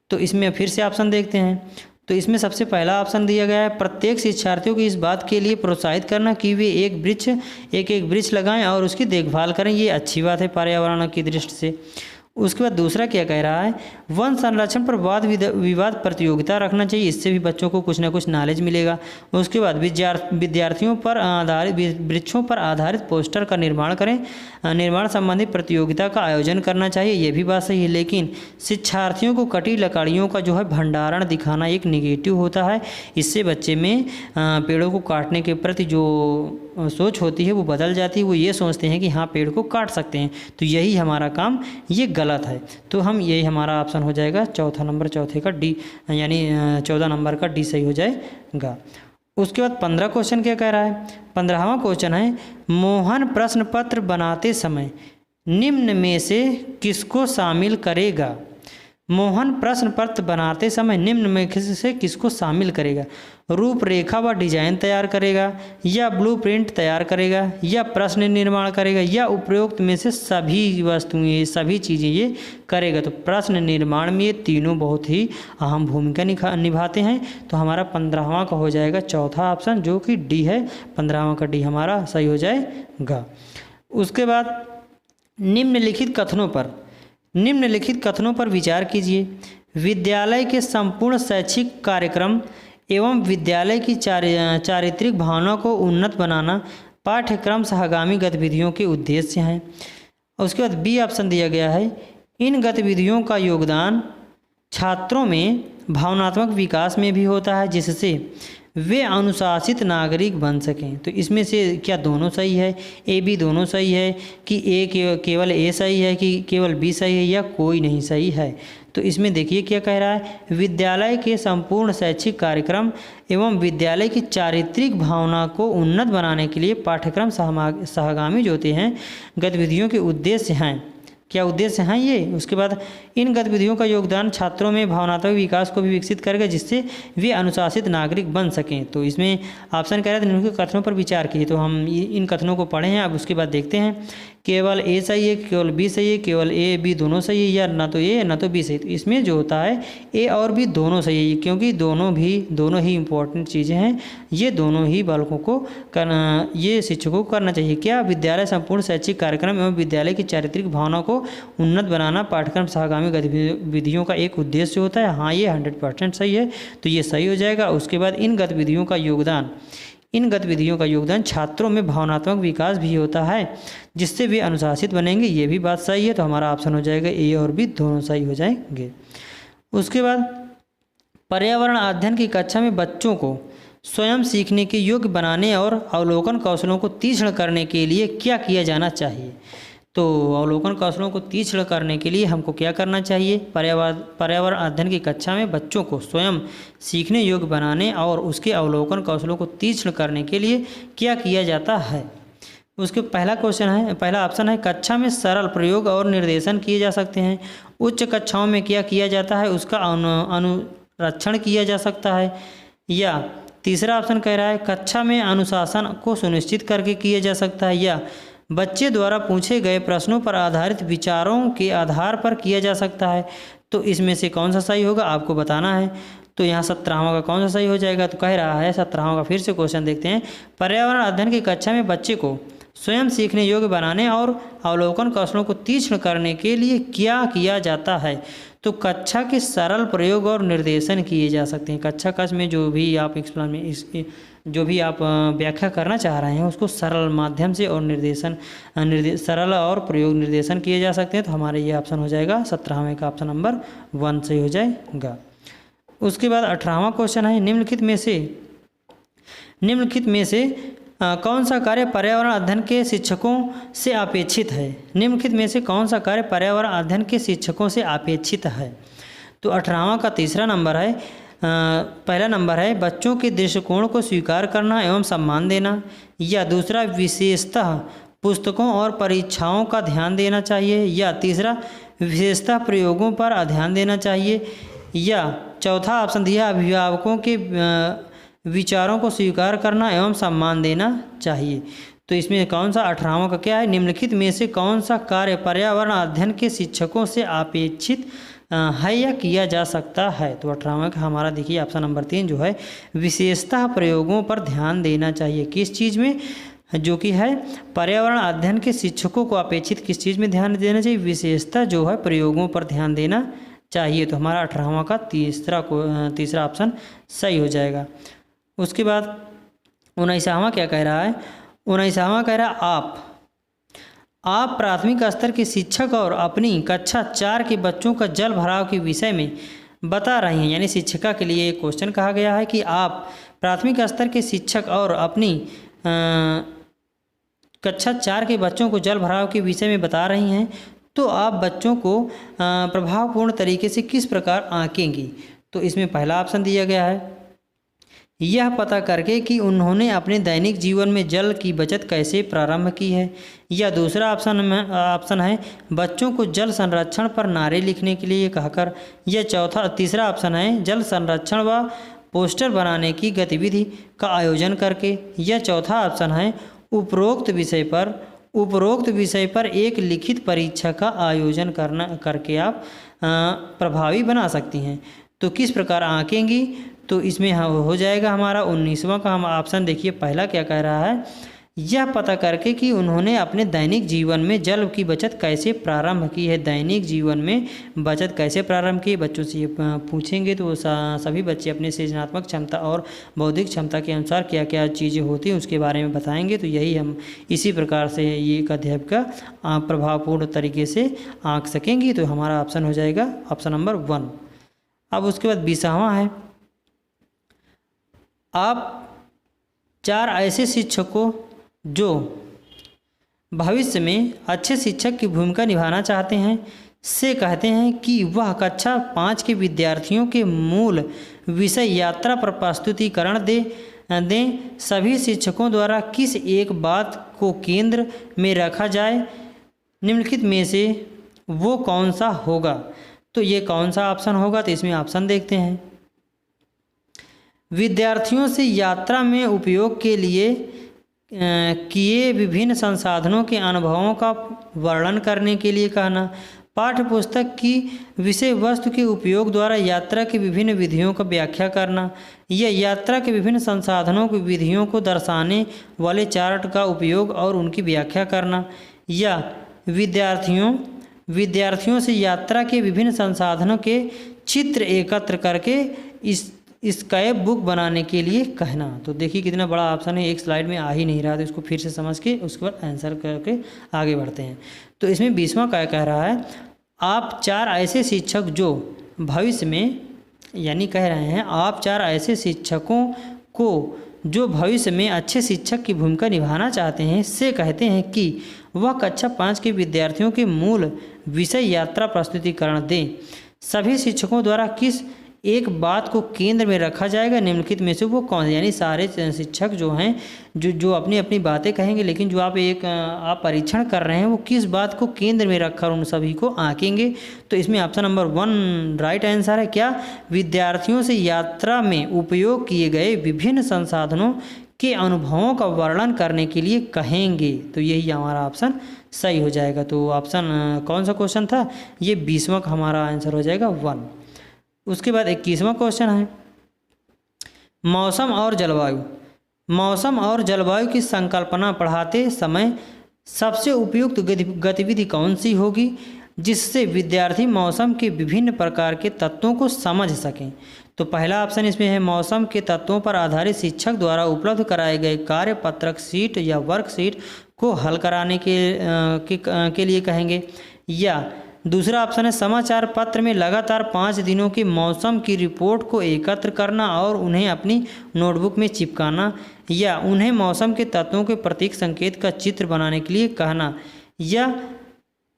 तो इसमें फिर से ऑप्शन देखते हैं। तो इसमें सबसे पहला ऑप्शन दिया गया है प्रत्येक शिक्षार्थियों को इस बात के लिए प्रोत्साहित करना कि वे एक एक वृक्ष लगाएं और उसकी देखभाल करें। ये अच्छी बात है पर्यावरण की दृष्टि से। उसके बाद दूसरा क्या कह रहा है, वन संरक्षण पर वाद विवाद प्रतियोगिता रखना चाहिए, इससे भी बच्चों को कुछ ना कुछ नॉलेज मिलेगा। उसके बाद विद्यार्थियों पर आधारित वृक्षों पर आधारित पोस्टर का निर्माण करें, निर्माण संबंधी प्रतियोगिता का आयोजन करना चाहिए, ये भी बात सही है। लेकिन शिक्षार्थियों को कटी लकड़ियों का जो है भंडारण दिखाना एक निगेटिव होता है। इससे बच्चे में पेड़ों को काटने के प्रति जो सोच होती है वो बदल जाती है, वो ये सोचते हैं कि हाँ पेड़ को काट सकते हैं। तो यही हमारा काम ये गलत है। तो हम यही हमारा ऑप्शन हो जाएगा चौथे का डी, यानी 14 नंबर का डी सही हो जाएगा। उसके बाद 15 क्वेश्चन क्या कह रहा है, 15वां क्वेश्चन है, मोहन प्रश्न पत्र बनाते समय निम्न में से किसको शामिल करेगा। मोहन प्रश्न पत्र बनाते समय निम्न में से किसको शामिल करेगा। रूपरेखा व डिजाइन तैयार करेगा, या ब्लूप्रिंट तैयार करेगा, या प्रश्न निर्माण करेगा, या उपरोक्त में से सभी वस्तुएं सभी चीज़ें ये करेगा। तो प्रश्न निर्माण में ये तीनों बहुत ही अहम भूमिका निभाते हैं। तो हमारा 15वां का हो जाएगा चौथा ऑप्शन, जो कि डी है। 15वां का डी हमारा सही हो जाएगा। उसके बाद निम्नलिखित कथनों पर विचार कीजिए। विद्यालय के संपूर्ण शैक्षिक कार्यक्रम एवं विद्यालय की चारित्रिक भावना को उन्नत बनाना पाठ्यक्रम सहगामी गतिविधियों के उद्देश्य हैं। उसके बाद बी ऑप्शन दिया गया है, इन गतिविधियों का योगदान छात्रों में भावनात्मक विकास में भी होता है, जिससे वे अनुशासित नागरिक बन सकें। तो इसमें से क्या दोनों सही है, ए बी दोनों सही है, कि ए केवल ए सही है, कि केवल बी सही है, या कोई नहीं सही है। तो इसमें देखिए क्या कह रहा है, विद्यालय के संपूर्ण शैक्षिक कार्यक्रम एवं विद्यालय की चारित्रिक भावना को उन्नत बनाने के लिए पाठ्यक्रम सहगामी जो होते हैं गतिविधियों के उद्देश्य हैं। क्या उद्देश्य हैं ये? उसके बाद इन गतिविधियों का योगदान छात्रों में भावनात्मक विकास को भी विकसित करेगा, जिससे वे अनुशासित नागरिक बन सकें। तो इसमें ऑप्शन कह रहा है निम्नलिखित कथनों पर विचार कीजिए। तो हम इन कथनों को पढ़े हैं, अब उसके बाद देखते हैं केवल ए सही है, केवल बी सही है, केवल ए बी दोनों सही है, या ना तो ए ना तो बी सही। तो इसमें जो होता है ए और बी दोनों सही है, क्योंकि दोनों ही इंपॉर्टेंट चीज़ें हैं। ये दोनों ही बालकों को करना, ये शिक्षकों को करना चाहिए। क्या? विद्यालय संपूर्ण शैक्षिक कार्यक्रम एवं विद्यालय की चारित्रिक भावना को उन्नत बनाना पाठ्यक्रम सहगामी गतिविधियों का एक उद्देश्य होता है। हाँ, ये 100% सही है, तो ये सही हो जाएगा। उसके बाद इन गतिविधियों का योगदान छात्रों में भावनात्मक विकास भी होता है, जिससे वे अनुशासित बनेंगे। ये भी बात सही है, तो हमारा ऑप्शन हो जाएगा ए और बी दोनों सही हो जाएंगे। उसके बाद पर्यावरण अध्ययन की कक्षा में बच्चों को स्वयं सीखने के योग्य बनाने और अवलोकन कौशलों को तीक्ष्ण करने के लिए क्या किया जाना चाहिए? तो अवलोकन कौशलों को तीक्ष्ण करने के लिए हमको क्या करना चाहिए? पर्यावरण अध्ययन की कक्षा में बच्चों को स्वयं सीखने योग्य बनाने और उसके अवलोकन कौशलों को तीक्ष्ण करने के लिए क्या किया जाता है? उसके पहला ऑप्शन है कक्षा में सरल प्रयोग और निर्देशन किए जा सकते हैं। उच्च कक्षाओं में क्या किया जाता है? उसका अनुरक्षण किया जा सकता है। या तीसरा ऑप्शन कह रहा है कक्षा में अनुशासन को सुनिश्चित करके किया जा सकता है, या बच्चे द्वारा पूछे गए प्रश्नों पर आधारित विचारों के आधार पर किया जा सकता है। तो इसमें से कौन सा सही होगा आपको बताना है। तो यहाँ 17वां का कौन सा सही हो जाएगा? तो कह रहा है 17वां का, फिर से क्वेश्चन देखते हैं। पर्यावरण अध्ययन की कक्षा में बच्चे को स्वयं सीखने योग्य बनाने और अवलोकन कौशलों को तीक्ष्ण करने के लिए क्या किया जाता है? तो कक्षा के सरल प्रयोग और निर्देशन किए जा सकते हैं। कक्षा कक्ष में जो भी आप व्याख्या करना चाह रहे हैं उसको सरल माध्यम से और सरल और प्रयोग निर्देशन किए जा सकते हैं। तो हमारे ये ऑप्शन हो जाएगा 17वें का ऑप्शन नंबर 1 सही हो जाएगा। उसके बाद 18वां क्वेश्चन है निम्नलिखित में से कौन सा कार्य पर्यावरण अध्ययन के शिक्षकों से अपेक्षित है? निम्नलिखित में से कौन सा कार्य पर्यावरण अध्ययन के शिक्षकों से अपेक्षित है? तो 18वां का तीसरा नंबर है, पहला नंबर है बच्चों के दृष्टिकोण को स्वीकार करना एवं सम्मान देना, या दूसरा विशेषतः पुस्तकों और परीक्षाओं का ध्यान देना चाहिए, या तीसरा विशेषतः प्रयोगों पर ध्यान देना चाहिए, या चौथा ऑप्शन दिया अभिभावकों के विचारों को स्वीकार करना एवं सम्मान देना चाहिए। तो इसमें कौन सा 18वां का क्या है? निम्नलिखित में से कौन सा कार्य पर्यावरण अध्ययन के शिक्षकों से अपेक्षित है या किया जा सकता है? तो 18वां का हमारा देखिए ऑप्शन नंबर 3 जो है विशेषतः प्रयोगों पर ध्यान देना चाहिए। किस चीज़ में? जो कि है पर्यावरण अध्ययन के शिक्षकों को अपेक्षित किस चीज़ में ध्यान देना चाहिए? विशेषतः जो है प्रयोगों पर ध्यान देना चाहिए। तो हमारा 18वां का तीसरा ऑप्शन सही हो जाएगा। उसके बाद 19वां क्या कह रहा है? 19वां कह रहा है आप प्राथमिक स्तर के शिक्षक और अपनी कक्षा 4 के बच्चों का जल भराव के विषय में बता रही हैं। यानी शिक्षिका के लिए एक क्वेश्चन कहा गया है कि आप प्राथमिक स्तर के शिक्षक और अपनी कक्षा 4 के बच्चों को जल भराव के विषय में बता रही हैं, तो आप बच्चों को प्रभावपूर्ण तरीके से किस प्रकार आंकेंगी? तो इसमें पहला ऑप्शन दिया गया है यह पता करके कि उन्होंने अपने दैनिक जीवन में जल की बचत कैसे प्रारंभ की है, या दूसरा ऑप्शन है बच्चों को जल संरक्षण पर नारे लिखने के लिए कहकर, या तीसरा ऑप्शन है जल संरक्षण व पोस्टर बनाने की गतिविधि का आयोजन करके, या चौथा ऑप्शन है उपरोक्त विषय पर एक लिखित परीक्षा का आयोजन करके आप प्रभावी बना सकती हैं। तो किस प्रकार आंकेंगी? तो इसमें हो जाएगा हमारा 19वां का हम ऑप्शन देखिए पहला क्या कह रहा है, यह पता करके कि उन्होंने अपने दैनिक जीवन में जल की बचत कैसे प्रारंभ की है। दैनिक जीवन में बचत कैसे प्रारंभ की? बच्चों से ये पूछेंगे तो सभी बच्चे अपने सृजनात्मक क्षमता और बौद्धिक क्षमता के अनुसार क्या क्या चीज़ें होती हैं उसके बारे में बताएंगे। तो यही हम इसी प्रकार से ये एक अध्यापिका प्रभावपूर्ण तरीके से आंक सकेंगी। तो हमारा ऑप्शन हो जाएगा ऑप्शन नंबर 1। अब उसके बाद 20वां है आप 4 ऐसे शिक्षकों जो भविष्य में अच्छे शिक्षक की भूमिका निभाना चाहते हैं से कहते हैं कि वह कक्षा 5 के विद्यार्थियों के मूल विषय यात्रा पर प्रस्तुतिकरण दें। सभी शिक्षकों द्वारा किस एक बात को केंद्र में रखा जाए, निम्नलिखित में से वो कौन सा होगा। तो ये कौन सा ऑप्शन होगा, तो इसमें ऑप्शन देखते हैं। विद्यार्थियों से यात्रा में उपयोग के लिए किए विभिन्न संसाधनों के अनुभवों का वर्णन करने के लिए कहना। पाठ्य पुस्तक की विषय वस्तु के उपयोग द्वारा यात्रा की विभिन्न विधियों का व्याख्या करना, या यात्रा के विभिन्न संसाधनों की विधियों को दर्शाने वाले चार्ट का उपयोग और उनकी व्याख्या करना, या विद्यार्थियों से यात्रा के विभिन्न संसाधनों के चित्र एकत्र करके स्क्रैप बुक बनाने के लिए कहना। तो देखिए कितना बड़ा ऑप्शन है, एक स्लाइड में आ ही नहीं रहा, तो इसको फिर से समझ के उसके बाद आंसर करके आगे बढ़ते हैं। तो इसमें 20वां क्या कह रहा है, आप 4 ऐसे शिक्षक जो भविष्य में, यानी कह रहे हैं आप 4 ऐसे शिक्षकों को जो भविष्य में अच्छे शिक्षक की भूमिका निभाना चाहते हैं से कहते हैं कि वह कक्षा 5 के विद्यार्थियों के मूल विषय यात्रा प्रस्तुतिकरण दें। सभी शिक्षकों द्वारा किस एक बात को केंद्र में रखा जाएगा, निम्नलिखित में से वो कौन, यानी सारे शिक्षक जो हैं जो अपनी अपनी बातें कहेंगे, लेकिन जो आप परीक्षण कर रहे हैं वो किस बात को केंद्र में रखकर उन सभी को आंकेंगे। तो इसमें ऑप्शन नंबर 1 राइट आंसर है। क्या, विद्यार्थियों से यात्रा में उपयोग किए गए विभिन्न संसाधनों के अनुभवों का वर्णन करने के लिए कहेंगे। तो यही हमारा ऑप्शन सही हो जाएगा। तो ऑप्शन कौन सा क्वेश्चन था, ये 20वां का हमारा आंसर हो जाएगा 1। उसके बाद 21वां क्वेश्चन है, मौसम और जलवायु। मौसम और जलवायु की संकल्पना पढ़ाते समय सबसे उपयुक्त गतिविधि कौन सी होगी जिससे विद्यार्थी मौसम के विभिन्न प्रकार के तत्वों को समझ सकें। तो पहला ऑप्शन इसमें है, मौसम के तत्वों पर आधारित शिक्षक द्वारा उपलब्ध कराए गए कार्य पत्रक शीट या वर्कशीट को हल कराने के लिए कहेंगे। या दूसरा ऑप्शन है, समाचार पत्र में लगातार 5 दिनों की मौसम की रिपोर्ट को एकत्र करना और उन्हें अपनी नोटबुक में चिपकाना, या उन्हें मौसम के तत्वों के प्रतीक संकेत का चित्र बनाने के लिए कहना, या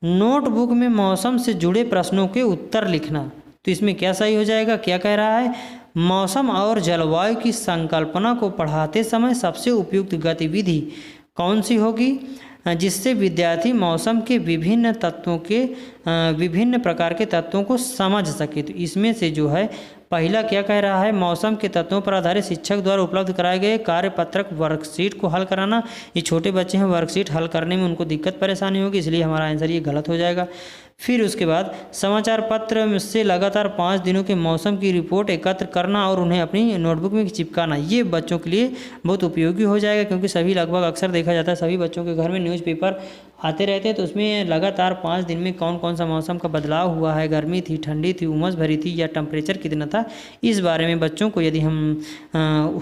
नोटबुक में मौसम से जुड़े प्रश्नों के उत्तर लिखना। तो इसमें क्या सही हो जाएगा, क्या कह रहा है, मौसम और जलवायु की संकल्पना को पढ़ाते समय सबसे उपयुक्त गतिविधि कौन सी होगी जिससे विद्यार्थी मौसम के विभिन्न तत्वों के विभिन्न प्रकार के तत्वों को समझ सके। तो इसमें से जो है पहला क्या कह रहा है, मौसम के तत्वों पर आधारित शिक्षक द्वारा उपलब्ध कराए गए कार्यपत्रक वर्कशीट को हल कराना। ये छोटे बच्चे हैं, वर्कशीट हल करने में उनको दिक्कत परेशानी होगी, इसलिए हमारा आंसर ये गलत हो जाएगा। फिर उसके बाद समाचार पत्र से लगातार 5 दिनों के मौसम की रिपोर्ट एकत्र करना और उन्हें अपनी नोटबुक में चिपकाना, ये बच्चों के लिए बहुत उपयोगी हो जाएगा, क्योंकि सभी लगभग अक्सर देखा जाता है सभी बच्चों के घर में न्यूज़पेपर आते रहते हैं। तो उसमें लगातार 5 दिन में कौन कौन सा मौसम का बदलाव हुआ है, गर्मी थी, ठंडी थी, उमस भरी थी, या टेम्परेचर कितना था, इस बारे में बच्चों को यदि हम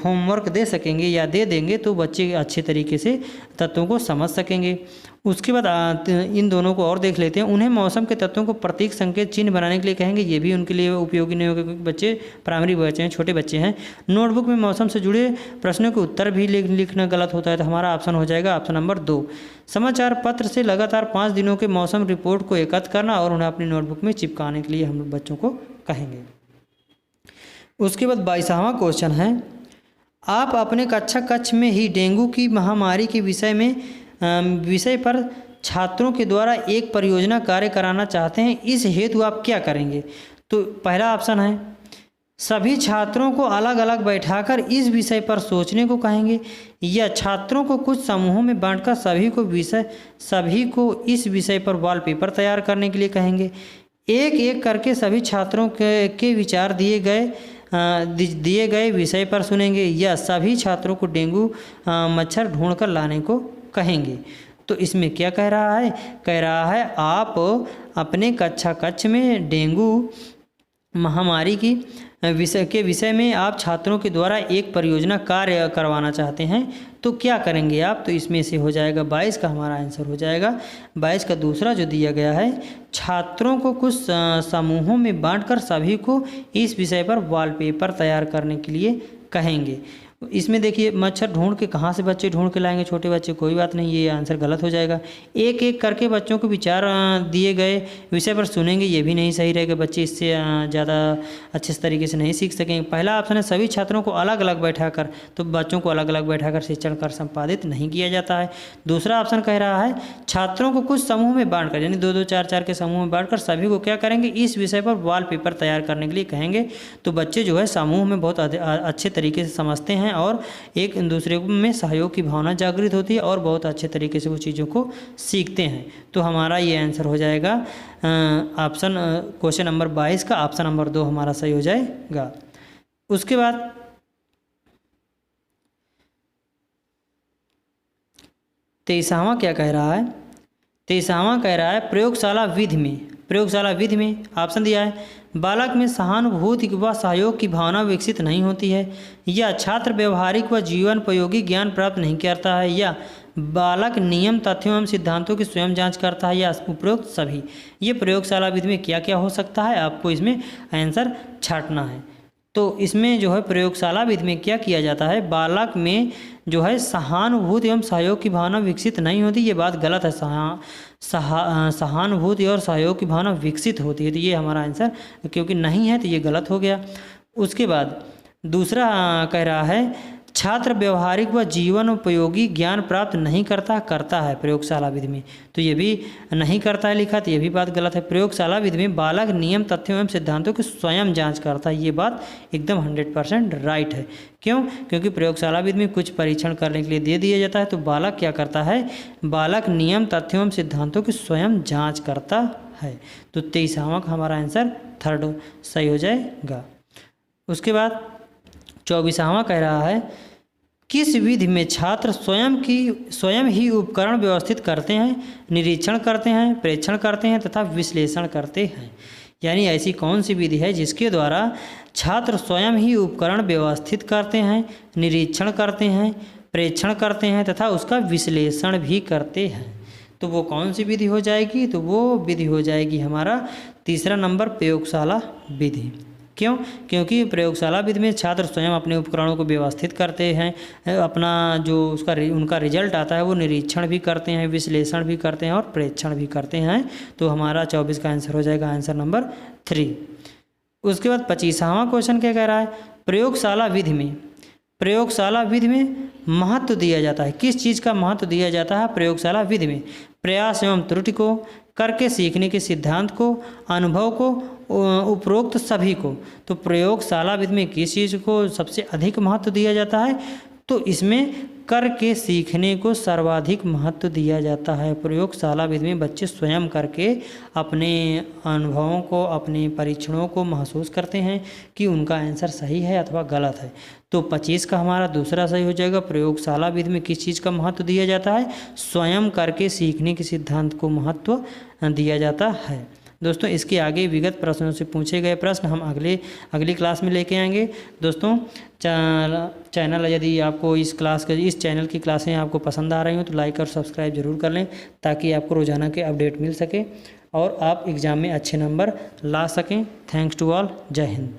होमवर्क दे सकेंगे या दे देंगे तो बच्चे अच्छे तरीके से तत्वों को समझ सकेंगे। उसके बाद इन दोनों को और देख लेते हैं। उन्हें मौसम के तत्वों को प्रतीक संकेत चिन्ह बनाने के लिए कहेंगे, ये भी उनके लिए उपयोगी नहीं होगा क्योंकि बच्चे प्राइमरी बच्चे हैं, छोटे बच्चे हैं। नोटबुक में मौसम से जुड़े प्रश्नों के उत्तर भी लिखना गलत होता है, तो हमारा ऑप्शन हो जाएगा ऑप्शन नंबर 2। समाचार पत्र से लगातार 5 दिनों के मौसम रिपोर्ट को एकत्र करना और उन्हें अपनी नोटबुक में चिपकाने के लिए हम बच्चों को कहेंगे। उसके बाद 22वां क्वेश्चन है, आप अपने कक्ष में ही डेंगू की महामारी के विषय पर छात्रों के द्वारा एक परियोजना कार्य कराना चाहते हैं, इस हेतु आप क्या करेंगे। तो पहला ऑप्शन है, सभी छात्रों को अलग अलग बैठाकर इस विषय पर सोचने को कहेंगे, या छात्रों को कुछ समूहों में बांटकर सभी को इस विषय पर वॉलपेपर तैयार करने के लिए कहेंगे। एक एक करके सभी छात्रों के विचार दिए गए विषय पर सुनेंगे, या सभी छात्रों को डेंगू मच्छर ढूंढकर लाने को कहेंगे। तो इसमें क्या कह रहा है, आप अपने कक्ष में डेंगू महामारी की विषय में आप छात्रों के द्वारा एक परियोजना कार्य करवाना चाहते हैं, तो क्या करेंगे आप। तो इसमें से हो जाएगा 22 का हमारा आंसर हो जाएगा। 22 का दूसरा जो दिया गया है, छात्रों को कुछ समूहों में बांटकर सभी को इस विषय पर वॉलपेपर तैयार करने के लिए कहेंगे। इसमें देखिए मच्छर ढूंढ के कहाँ से बच्चे ढूंढ के लाएंगे, छोटे बच्चे, कोई बात नहीं, ये आंसर गलत हो जाएगा। एक एक करके बच्चों को विचार दिए गए विषय पर सुनेंगे, ये भी नहीं सही रहेगा, बच्चे इससे ज़्यादा अच्छे तरीके से नहीं सीख सकेंगे। पहला ऑप्शन है सभी छात्रों को अलग अलग बैठाकर, तो बच्चों को अलग अलग बैठाकर शिक्षण कार्य संपादित नहीं किया जाता है। दूसरा ऑप्शन कह रहा है छात्रों को कुछ समूह में बांटकर, यानी 2-2 4-4 के समूह में बांटकर सभी को क्या करेंगे, इस विषय पर वॉलपेपर तैयार करने के लिए कहेंगे। तो बच्चे जो है समूह में बहुत अच्छे तरीके से समझते हैं और एक दूसरे में सहयोग की भावना जागृत होती है और बहुत अच्छे तरीके से वो चीज़ों को सीखते हैं। तो हमारा ये आंसर हो जाएगा ऑप्शन क्वेश्चन नंबर 22 का ऑप्शन नंबर 2 हमारा सही हो जाएगा। उसके बाद 23वां क्या कह रहा है, 23वां कह रहा है प्रयोगशाला विधि में ऑप्शन दिया है बालक में सहानुभूति व सहयोग की भावना विकसित नहीं होती है, या छात्र व्यवहारिक व जीवनोपयोगी ज्ञान प्राप्त नहीं करता है, या बालक नियम तथ्यों एवं सिद्धांतों की स्वयं जांच करता है, या उपरोक्त सभी। ये प्रयोगशाला विधि में क्या क्या हो सकता है, आपको इसमें आंसर छांटना है। तो इसमें जो है प्रयोगशाला विधि में क्या किया जाता है, बालक में जो है सहानुभूति एवं सहयोग की भावना विकसित नहीं होती, ये बात गलत है। सहानुभूति और सहयोग की भावना विकसित होती है, तो ये हमारा आंसर क्योंकि नहीं है तो ये गलत हो गया। उसके बाद दूसरा कह रहा है छात्र व्यवहारिक व जीवन उपयोगी ज्ञान प्राप्त नहीं करता है प्रयोगशाला विधि में, तो ये भी नहीं करता है लिखा, तो ये भी बात गलत है। प्रयोगशाला विधि में बालक नियम तथ्यों एवं सिद्धांतों की स्वयं जांच करता है, ये बात एकदम 100% राइट है। क्यों? क्योंकि प्रयोगशाला विधि में कुछ परीक्षण करने के लिए दे दिया जाता है, तो बालक क्या करता है, बालक नियम तथ्यों एवं सिद्धांतों की स्वयं जाँच करता है। तो 23वां का हमारा आंसर 3rd सही हो जाएगा। उसके बाद 24वां कह रहा है किस विधि में छात्र स्वयं ही उपकरण व्यवस्थित करते हैं, निरीक्षण करते हैं, प्रेक्षण करते हैं तथा विश्लेषण करते हैं। यानी ऐसी कौन सी विधि है जिसके द्वारा छात्र स्वयं ही उपकरण व्यवस्थित करते हैं, निरीक्षण करते हैं, प्रेक्षण करते हैं तथा उसका विश्लेषण भी करते हैं। तो वो कौन सी विधि हो जाएगी, तो वो विधि हो जाएगी हमारा 3रा नंबर प्रयोगशाला विधि। क्यों? क्योंकि प्रयोगशाला विधि में छात्र स्वयं अपने उपकरणों को व्यवस्थित करते हैं, अपना जो उनका रिजल्ट आता है वो निरीक्षण भी करते हैं, विश्लेषण भी करते हैं और प्रेक्षण भी करते हैं। तो हमारा 24 का आंसर हो जाएगा आंसर नंबर 3। उसके बाद 25वां क्वेश्चन क्या कह रहा है, प्रयोगशाला विधि में महत्व दिया जाता है। किस चीज़ का महत्व दिया जाता है प्रयोगशाला विधि में? प्रयास एवं त्रुटि को, करके सीखने के सिद्धांत को, अनुभव को, उपरोक्त सभी को। तो प्रयोगशाला विधि में किस चीज़ को सबसे अधिक महत्व दिया जाता है? तो इसमें करके सीखने को सर्वाधिक महत्व दिया जाता है। प्रयोगशाला विधि में बच्चे स्वयं करके अपने अनुभवों को, अपने परीक्षणों को महसूस करते हैं कि उनका आंसर सही है अथवा गलत है। तो 25 का हमारा दूसरा सही हो जाएगा। प्रयोगशाला विधि में किस चीज़ का महत्व दिया जाता है? स्वयं करके सीखने के सिद्धांत को महत्व दिया जाता है। दोस्तों इसके आगे विगत प्रश्नों से पूछे गए प्रश्न हम अगली क्लास में लेके आएंगे। दोस्तों चैनल यदि आपको इस चैनल की क्लासें आपको पसंद आ रही हो तो लाइक और सब्सक्राइब जरूर कर लें, ताकि आपको रोजाना के अपडेट मिल सके और आप एग्ज़ाम में अच्छे नंबर ला सकें। Thanks to all. Jai Hind.